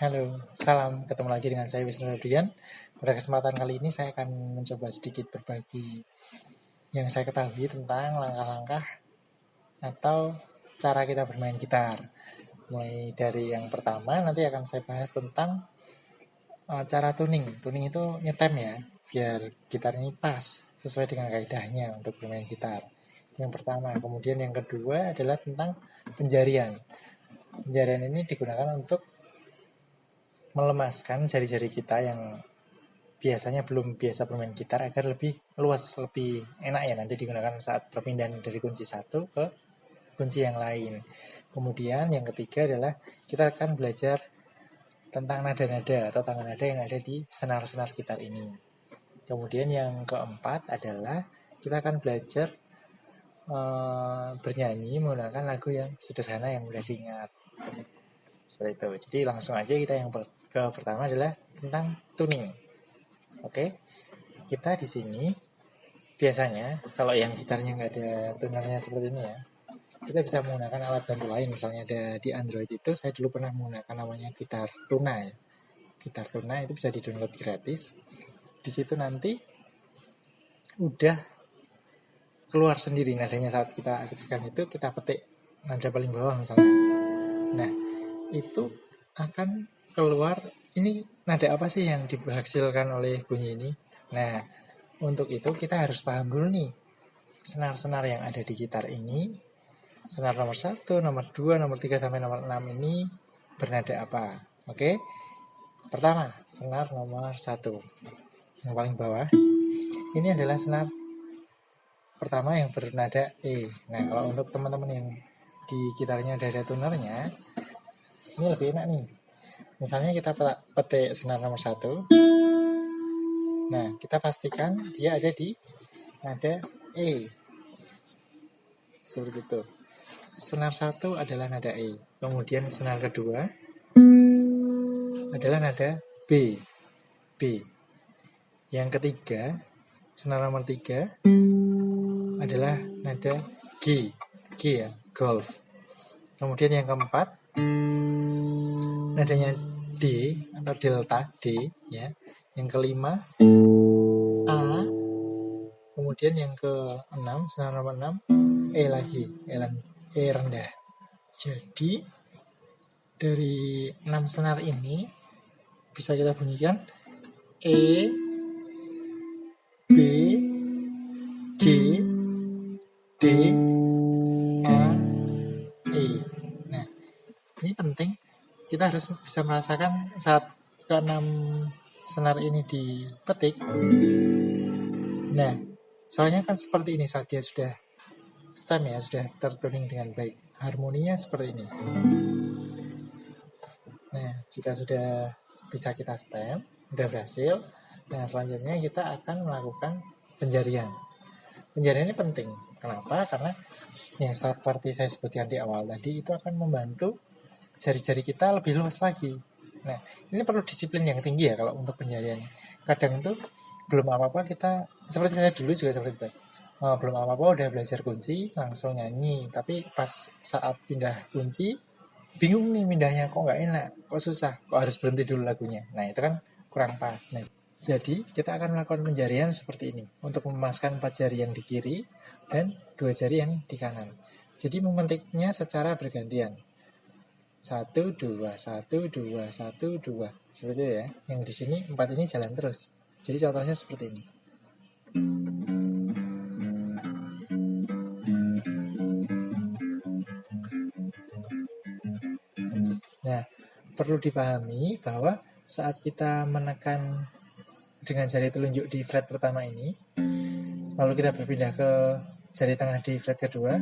Halo, salam. Ketemu lagi dengan saya Wisnu Febrian. Pada kesempatan kali ini saya akan mencoba sedikit berbagi yang saya ketahui tentang langkah-langkah atau cara kita bermain gitar. Mulai dari yang pertama, nanti akan saya bahas tentang cara tuning. Tuning itu nyetem ya, biar gitar ini pas, sesuai dengan kaidahnya untuk bermain gitar. Yang pertama. Kemudian yang kedua adalah tentang penjarian. Penjarian ini digunakan untuk melemaskan jari-jari kita yang biasanya belum biasa bermain gitar agar lebih luas, lebih enak ya nanti digunakan saat perpindahan dari kunci satu ke kunci yang lain. Kemudian yang ketiga adalah kita akan belajar tentang nada-nada atau tangga nada yang ada di senar-senar gitar ini. Kemudian yang keempat adalah kita akan belajar bernyanyi menggunakan lagu yang sederhana yang mudah diingat. Seperti itu. Jadi langsung aja kita yang pertama adalah tentang tuning. Oke, kita di sini biasanya kalau yang gitarnya nggak ada tunernya seperti ini ya, kita bisa menggunakan alat bantu lain. Misalnya ada di Android itu, saya dulu pernah menggunakan namanya Gitar Tuna ya. Gitar Tuna itu bisa di-download gratis. Di situ nanti udah keluar sendiri nadanya saat kita aktifkan itu, kita petik nada paling bawah misalnya. Nah, itu akan keluar ini nada apa sih yang dihasilkan oleh bunyi ini. Nah, untuk itu kita harus paham dulu nih senar-senar yang ada di gitar ini. Senar nomor 1, nomor 2, nomor 3 sampai nomor 6 ini bernada apa. Oke. Pertama, senar nomor 1 yang paling bawah. Ini adalah senar pertama yang bernada E. Nah, kalau untuk teman-teman yang di gitarnya ada tunernya, ini lebih enak nih. Misalnya kita petik senar nomor 1. Nah, kita pastikan dia ada di nada E. Seperti itu. Senar 1 adalah nada E. Kemudian senar kedua adalah nada B. B. Yang ketiga, senar nomor 3 adalah nada G. G ya, golf. Kemudian yang keempat, nadanya D atau delta D ya. Yang kelima A. Kemudian yang ke-6, senar nomor 6 E lagi, E rendah. Jadi dari 6 senar ini bisa kita bunyikan E, B, G, D, A, E. Nah, ini penting. Kita harus bisa merasakan saat ke-6 senar ini dipetik. Nah, soalnya kan seperti ini saat dia sudah stem ya, sudah tertuning dengan baik. Harmoninya seperti ini. Nah, jika sudah bisa kita stem, sudah berhasil. Nah, selanjutnya kita akan melakukan penjarian. Penjarian ini penting. Kenapa? Karena yang seperti saya sebutkan di awal tadi itu akan membantu jari-jari kita lebih luas lagi. Nah, ini perlu disiplin yang tinggi ya kalau untuk penjarian. Kadang itu belum apa-apa kita, seperti saya dulu juga seperti itu. Belum apa-apa udah belajar kunci, langsung nyanyi. Tapi pas saat pindah kunci, bingung nih pindahnya, kok nggak enak, kok susah, kok harus berhenti dulu lagunya. Nah, itu kan kurang pas. Nah, jadi kita akan melakukan penjarian seperti ini untuk memaskan 4 jari yang di kiri dan 2 jari yang di kanan. Jadi memetiknya secara bergantian. 1, 2, 1, 2, 1, 2. Seperti itu ya. Yang di sini 4 ini jalan terus. Jadi contohnya seperti ini. Nah, perlu dipahami bahwa saat kita menekan dengan jari telunjuk di fret pertama ini, lalu kita berpindah ke jari tengah di fret kedua,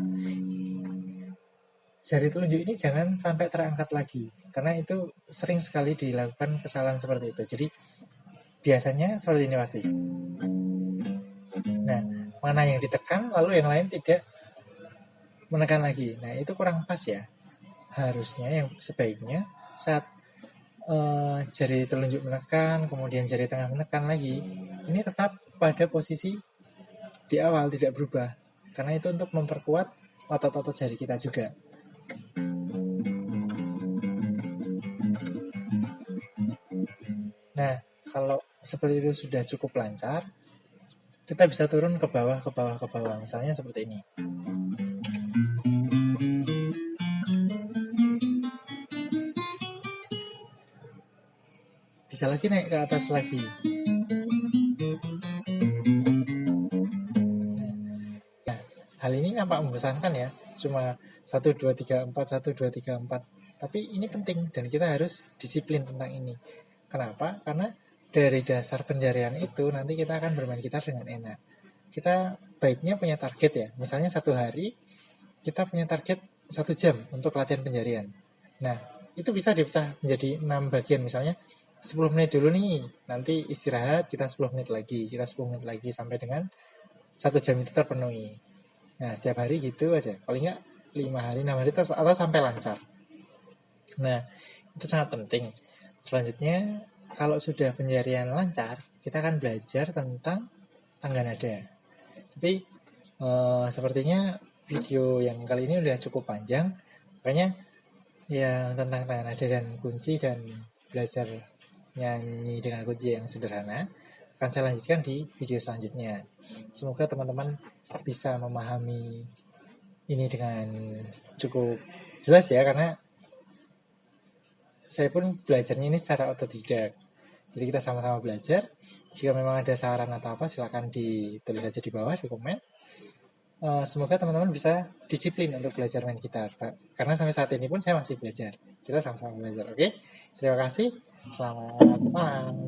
jari telunjuk ini jangan sampai terangkat lagi, karena itu sering sekali dilakukan kesalahan seperti itu. Jadi biasanya seperti ini pasti. Nah, mana yang ditekan lalu yang lain tidak menekan lagi. Nah, itu kurang pas ya. Harusnya yang sebaiknya saat jari telunjuk menekan, kemudian jari tengah menekan lagi, ini tetap pada posisi di awal, tidak berubah. Karena itu untuk memperkuat otot-otot jari kita juga. Nah, kalau seperti itu sudah cukup lancar, kita bisa turun ke bawah, ke bawah, ke bawah. Misalnya seperti ini. Bisa lagi naik ke atas lagi. Nah, hal ini nampak membosankan ya. Cuma 1, 2, 3, 4, 1, 2, 3, 4. Tapi ini penting dan kita harus disiplin tentang ini. Kenapa? Karena dari dasar penjarian itu nanti kita akan bermain gitar dengan enak. Kita baiknya punya target ya. Misalnya satu hari kita punya target 1 jam untuk latihan penjarian. Nah, itu bisa dipecah menjadi 6 bagian. Misalnya 10 menit dulu nih, nanti istirahat kita 10 menit lagi, kita 10 menit lagi sampai dengan 1 jam itu terpenuhi. Nah, setiap hari gitu aja. Paling nggak 5 hari, 6 hari atau sampai lancar. Nah, itu sangat penting. Selanjutnya, kalau sudah penjarian lancar, kita akan belajar tentang tangga nada. Tapi sepertinya video yang kali ini udah cukup panjang, makanya yang tentang tangga nada dan kunci dan belajar nyanyi dengan kunci yang sederhana akan saya lanjutkan di video selanjutnya. Semoga teman-teman bisa memahami ini dengan cukup jelas ya, karena saya pun belajarnya ini secara otodidak. Jadi kita sama-sama belajar. Jika memang ada saran atau apa, silakan ditulis saja di bawah di komen. Semoga teman-teman bisa disiplin untuk belajar main gitar. Karena sampai saat ini pun saya masih belajar. Kita sama-sama belajar, oke? Terima kasih. Selamat malam.